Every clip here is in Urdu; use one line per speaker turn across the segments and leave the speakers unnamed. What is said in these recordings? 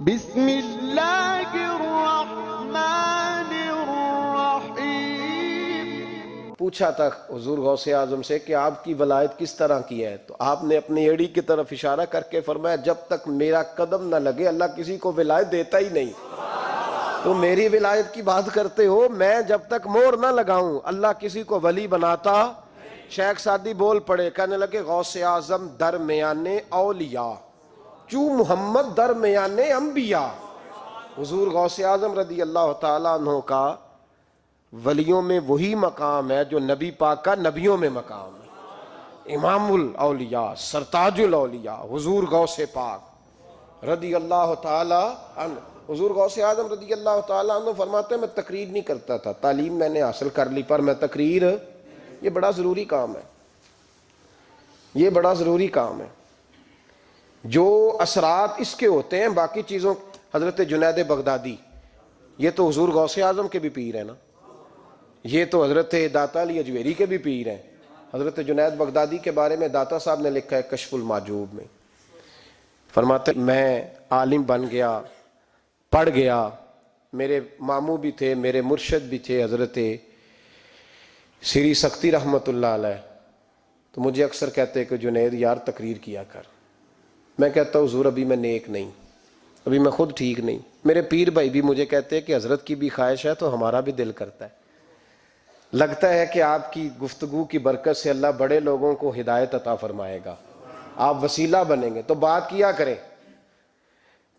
بسم اللہ الرحمن الرحیم۔
پوچھا تھا حضور غوث اعظم سے کہ آپ کی ولایت کس طرح کی ہے، تو آپ نے اپنی ایڑی کی طرف اشارہ کر کے فرمایا جب تک میرا قدم نہ لگے اللہ کسی کو ولایت دیتا ہی نہیں۔ تو میری ولایت کی بات کرتے ہو، میں جب تک مہر نہ لگاؤں اللہ کسی کو ولی بناتا۔ شیخ سعدی بول پڑے، کہنے لگے غوث اعظم درمیان اولیاء چو محمد درمیان انبیاء۔ حضور غوث اعظم رضی اللہ تعالیٰ عنہ کا ولیوں میں وہی مقام ہے جو نبی پاک کا نبیوں میں مقام ہے۔ امام الاولیاء سرتاج الاولیاء حضور غوث پاک رضی اللہ تعالیٰ عنہ۔ حضور غوث اعظم رضی اللہ تعالیٰ عنہ فرماتے ہیں میں تقریر نہیں کرتا تھا، تعلیم میں نے حاصل کر لی پر میں تقریر، یہ بڑا ضروری کام ہے، یہ بڑا ضروری کام ہے۔ جو اثرات اس کے ہوتے ہیں باقی چیزوں، حضرت جنید بغدادی یہ تو حضور غوث اعظم کے بھی پیر ہیں نا، یہ تو حضرت داتا علی اجویری کے بھی پیر ہیں۔ حضرت جنید بغدادی کے بارے میں داتا صاحب نے لکھا ہے کشف المعجوب میں، فرماتے میں عالم بن گیا، پڑھ گیا، میرے ماموں بھی تھے، میرے مرشد بھی تھے حضرت سری سختی رحمت اللہ علیہ، تو مجھے اکثر کہتے کہ جنید یار تقریر کیا کر۔ میں کہتا ہوں حضور ابھی میں نیک نہیں، ابھی میں خود ٹھیک نہیں۔ میرے پیر بھائی بھی مجھے کہتے ہیں کہ حضرت کی بھی خواہش ہے تو ہمارا بھی دل کرتا ہے، لگتا ہے کہ آپ کی گفتگو کی برکت سے اللہ بڑے لوگوں کو ہدایت عطا فرمائے گا، آپ وسیلہ بنیں گے، تو بات کیا کریں۔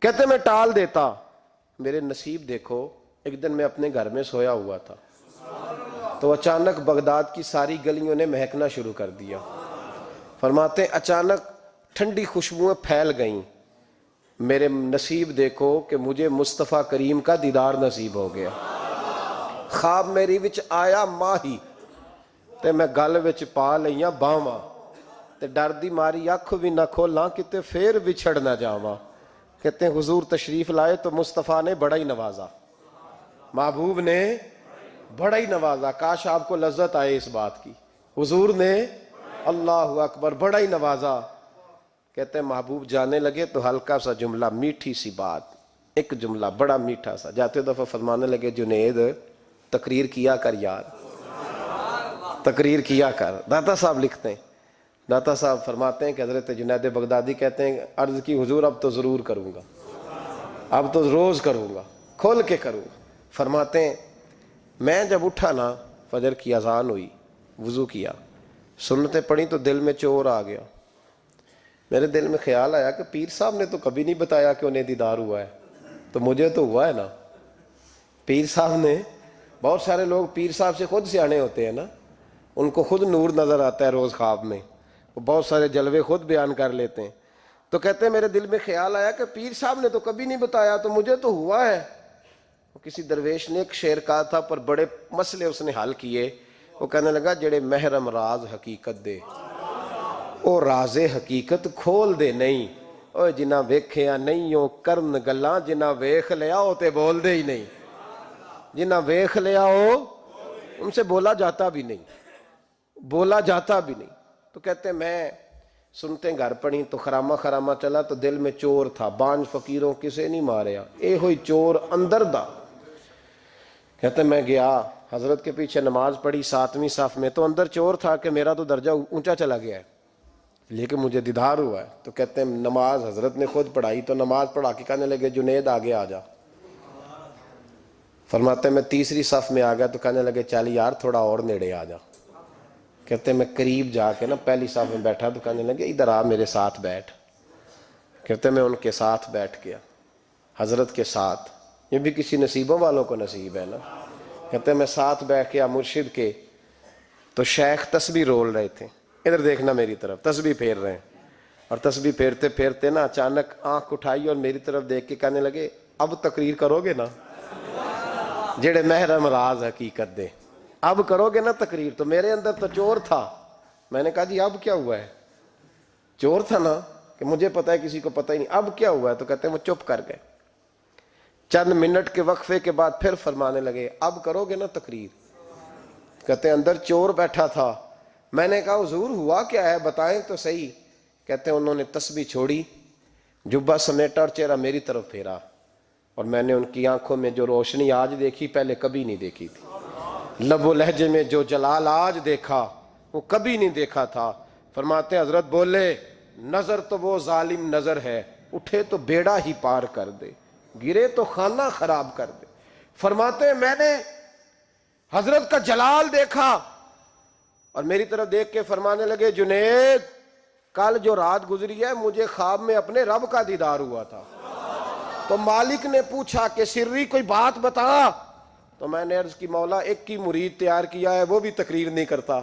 کہتے میں ٹال دیتا، میرے نصیب دیکھو، ایک دن میں اپنے گھر میں سویا ہوا تھا تو اچانک بغداد کی ساری گلیوں نے مہکنا شروع کر دیا۔ فرماتے ہیں اچانک ٹھنڈی خوشبوئیں پھیل گئیں، میرے نصیب دیکھو کہ مجھے مصطفیٰ کریم کا دیدار نصیب ہو گیا۔ خواب میری وچ آیا ماہی تے میں گل وچ پا لئیاں باواں تے ڈر دی ماری اکھ بھی نہ کھولاں کتے پھر وچھڑ نہ جاواں۔ کہتے ہیں حضور تشریف لائے تو مصطفیٰ نے بڑا ہی نوازا، محبوب نے بڑا ہی نوازا۔ کاش آپ کو لذت آئے اس بات کی، حضور نے اللہ اکبر بڑا ہی نوازا۔ کہتے ہیں محبوب جانے لگے تو ہلکا سا جملہ، میٹھی سی بات، ایک جملہ بڑا میٹھا سا، جاتے دفعہ فرمانے لگے جنید تقریر کیا کر یار، تقریر کیا کر۔ داتا صاحب لکھتے ہیں، داتا صاحب فرماتے ہیں کہ حضرت جنید بغدادی کہتے ہیں عرض کی حضور اب تو ضرور کروں گا، اب تو روز کروں گا، کھول کے کروں گا۔ فرماتے ہیں میں جب اٹھا نا، فجر کی اذان ہوئی، وضو کیا، سنتیں پڑھی تو دل میں چور آ گیا۔ میرے دل میں خیال آیا کہ پیر صاحب نے تو کبھی نہیں بتایا کہ انہیں دیدار ہوا ہے، تو مجھے تو ہوا ہے نا۔ پیر صاحب نے، بہت سارے لوگ پیر صاحب سے خود سیانے ہوتے ہیں نا، ان کو خود نور نظر آتا ہے روز خواب میں، وہ بہت سارے جلوے خود بیان کر لیتے ہیں۔ تو کہتے ہیں میرے دل میں خیال آیا کہ پیر صاحب نے تو کبھی نہیں بتایا تو مجھے تو ہوا ہے۔ کسی درویش نے ایک شعر کہا تھا پر بڑے مسئلے اس نے حل کیے، وہ کہنے لگا جڑے محرم راز حقیقت دے او راز حقیقت کھول دے نہیں، او جنہ ویکھیا نہیں او کرن گلاں، جنہ ویکھ لیا او تے بول دے ہی نہیں، جنہ ویکھ لیا ہو ان سے بولا جاتا بھی نہیں، بولا جاتا بھی نہیں۔ تو کہتے ہیں میں سنتے گھر پڑی تو خرامہ خرامہ چلا تو دل میں چور تھا، بانج فقیروں کسے نہیں ماریا، اے ہوئی چور اندر دا۔ کہتے ہیں میں گیا حضرت کے پیچھے نماز پڑھی 7ویں صف میں، تو اندر چور تھا کہ میرا تو درجہ اونچا چلا گیا ہے لیکن مجھے دیدار ہوا ہے۔ تو کہتے ہیں نماز حضرت نے خود پڑھائی تو نماز پڑھا کے کہنے لگے جنید آگے آ جا۔ فرماتے ہیں میں 3ری صف میں آ گیا تو کہنے لگے چل یار تھوڑا اور نیڑے آ جا۔ کہتے ہیں میں قریب جا کے نا پہلی صف میں بیٹھا تو کہنے لگے ادھر آ میرے ساتھ بیٹھ۔ کہتے ہیں میں ان کے ساتھ بیٹھ گیا، حضرت کے ساتھ، یہ بھی کسی نصیبوں والوں کو نصیب ہے نا۔ کہتے ہیں میں ساتھ بیٹھ گیا مرشد کے، تو شیخ تسبیح رول رہے تھے، ادھر دیکھنا میری طرف، تسبیح پھیر رہے ہیں، اور تسبیح پھیرتے پھیرتے نا اچانک آنکھ اٹھائی اور میری طرف دیکھ کے کہنے لگے اب تقریر کرو گے نا، جڑے محرم راز حقیقت دے، اب کرو گے نا تقریر۔ تو میرے اندر تو چور تھا، میں نے کہا جی اب کیا ہوا ہے، چور تھا نا کہ مجھے پتا ہے کسی کو پتہ ہی نہیں، اب کیا ہوا ہے۔ تو کہتے ہیں وہ چپ کر گئے، چند منٹ کے وقفے کے بعد پھر فرمانے لگے اب کرو گے نا تقریر۔ کہتے ہیں اندر چور بیٹھا تھا، میں نے کہا حضور ہوا کیا ہے بتائیں تو صحیح۔ کہتے ہیں انہوں نے تسبیح چھوڑی، جبہ سمیٹا اور چہرہ میری طرف پھیرا، اور میں نے ان کی آنکھوں میں جو روشنی آج دیکھی پہلے کبھی نہیں دیکھی تھی، لب و لہجے میں جو جلال آج دیکھا وہ کبھی نہیں دیکھا تھا۔ فرماتے ہیں حضرت بولے نظر تو وہ ظالم نظر ہے، اٹھے تو بیڑا ہی پار کر دے، گرے تو خانہ خراب کر دے۔ فرماتے ہیں میں نے حضرت کا جلال دیکھا اور میری طرف دیکھ کے فرمانے لگے جنید کل جو رات گزری ہے مجھے خواب میں اپنے رب کا دیدار ہوا تھا۔ تو مالک نے پوچھا کہ سری کوئی بات بتا، تو میں نے عرض کی مولا ایک ہی مرید تیار کیا ہے وہ بھی تقریر نہیں کرتا،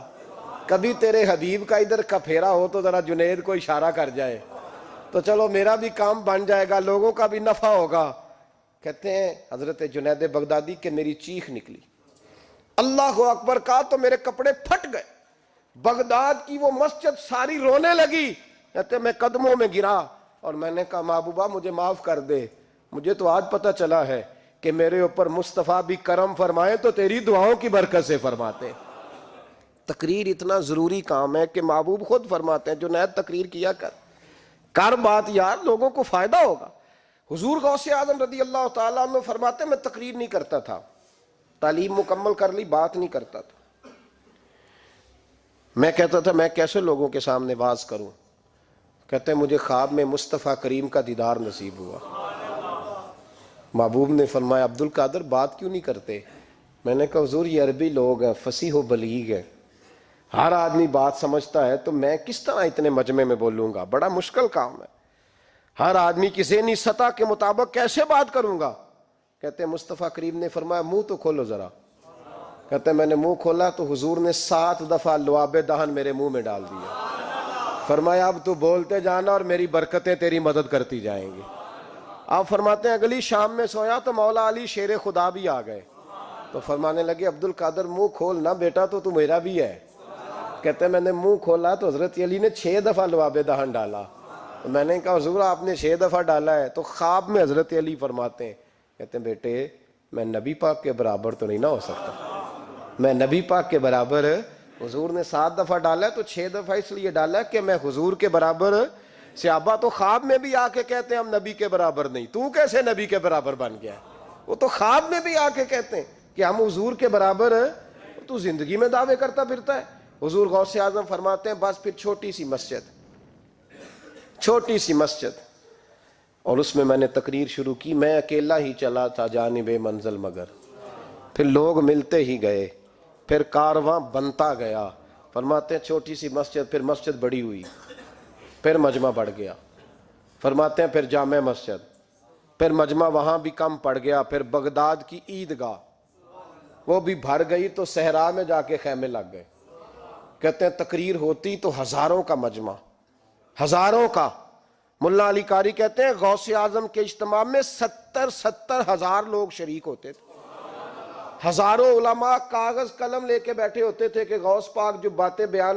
کبھی تیرے حبیب کا ادھر کا پھیرا ہو تو ذرا جنید کو اشارہ کر جائے تو چلو میرا بھی کام بن جائے گا، لوگوں کا بھی نفع ہوگا۔ کہتے ہیں حضرت جنید بغدادی کہ میری چیخ نکلی، اللہ اکبر کہا تو میرے کپڑے پھٹ گئے، بغداد کی وہ مسجد ساری رونے لگی۔ کہتے میں قدموں میں گرا اور میں نے کہا محبوبہ مجھے معاف کر دے، مجھے تو آج پتہ چلا ہے کہ میرے اوپر مصطفیٰ بھی کرم فرمائے تو تیری دعاؤں کی برکت سے فرماتے۔ تقریر اتنا ضروری کام ہے کہ محبوب خود فرماتے ہیں جنید تقریر کیا کر بات یار، لوگوں کو فائدہ ہوگا۔ حضور غوث اعظم رضی اللہ تعالیٰ عنہ فرماتے ہیں میں تقریر نہیں کرتا تھا، تعلیم مکمل کر لی بات نہیں کرتا تھا، میں کہتا تھا میں کیسے لوگوں کے سامنے واز کروں۔ کہتے ہیں مجھے خواب میں مصطفیٰ کریم کا دیدار نصیب ہوا، محبوب نے فرمایا عبد القادر بات کیوں نہیں کرتے؟ میں نے کہا حضور یہ عربی لوگ ہیں، فصیح و بلیغ ہیں، ہر آدمی بات سمجھتا ہے، تو میں کس طرح اتنے مجمع میں بولوں گا، بڑا مشکل کام ہے، ہر آدمی کی ذہنی سطح کے مطابق کیسے بات کروں گا؟ کہتے ہیں مصطفیٰ کریم نے فرمایا منہ تو کھولو ذرا۔ کہتے ہیں میں نے منہ کھولا تو حضور نے 7 دفعہ لعاب دہن میرے منہ میں ڈال دیا، فرمایا اب تو بولتے جانا اور میری برکتیں تیری مدد کرتی جائیں گی۔ آپ فرماتے ہیں اگلی شام میں سویا تو مولا علی شیر خدا بھی آ گئے، تو فرمانے لگے عبد القادر منہ کھول نہ بیٹا تو میرا بھی ہے۔ کہتے ہیں میں نے منہ کھولا تو حضرت علی نے 6 دفعہ لعاب دہن ڈالا، تو میں نے کہا حضور آپ نے 6 دفعہ ڈالا ہے، تو خواب میں حضرت علی فرماتے ہیں کہتے ہیں بیٹے میں نبی پاک کے برابر تو نہیں نہ ہو سکتا، میں نبی پاک کے برابر، حضور نے 7 دفعہ ڈالا ہے تو 6 دفعہ اس لیے ڈالا ہے کہ میں حضور کے برابر۔ صحابہ تو خواب میں بھی آ کے کہتے ہیں ہم نبی کے برابر نہیں، تو کیسے نبی کے برابر بن گیا؟ وہ تو خواب میں بھی آ کے کہتے ہیں کہ ہم حضور کے برابر، تو زندگی میں دعوے کرتا پھرتا ہے۔ حضور غوث اعظم فرماتے ہیں بس پھر چھوٹی سی مسجد اور اس میں نے تقریر شروع کی، میں اکیلا ہی چلا تھا جانب منزل مگر، پھر لوگ ملتے ہی گئے، پھر کارواں بنتا گیا۔ فرماتے ہیں چھوٹی سی مسجد، پھر مسجد بڑی ہوئی، پھر مجمع بڑھ گیا۔ فرماتے ہیں پھر جامع مسجد، پھر مجمع وہاں بھی کم پڑ گیا، پھر بغداد کی عیدگاہ وہ بھی بھر گئی تو صحرا میں جا کے خیمے لگ گئے۔ کہتے ہیں تقریر ہوتی تو ہزاروں کا مجمع، ہزاروں کا۔ ملا علی قاری کہتے ہیں غوث اعظم کے اجتماع میں 70 ہزار لوگ شریک ہوتے تھے، ہزاروں علماء کاغذ قلم لے کے بیٹھے ہوتے تھے کہ غوث پاک جو باتیں بیان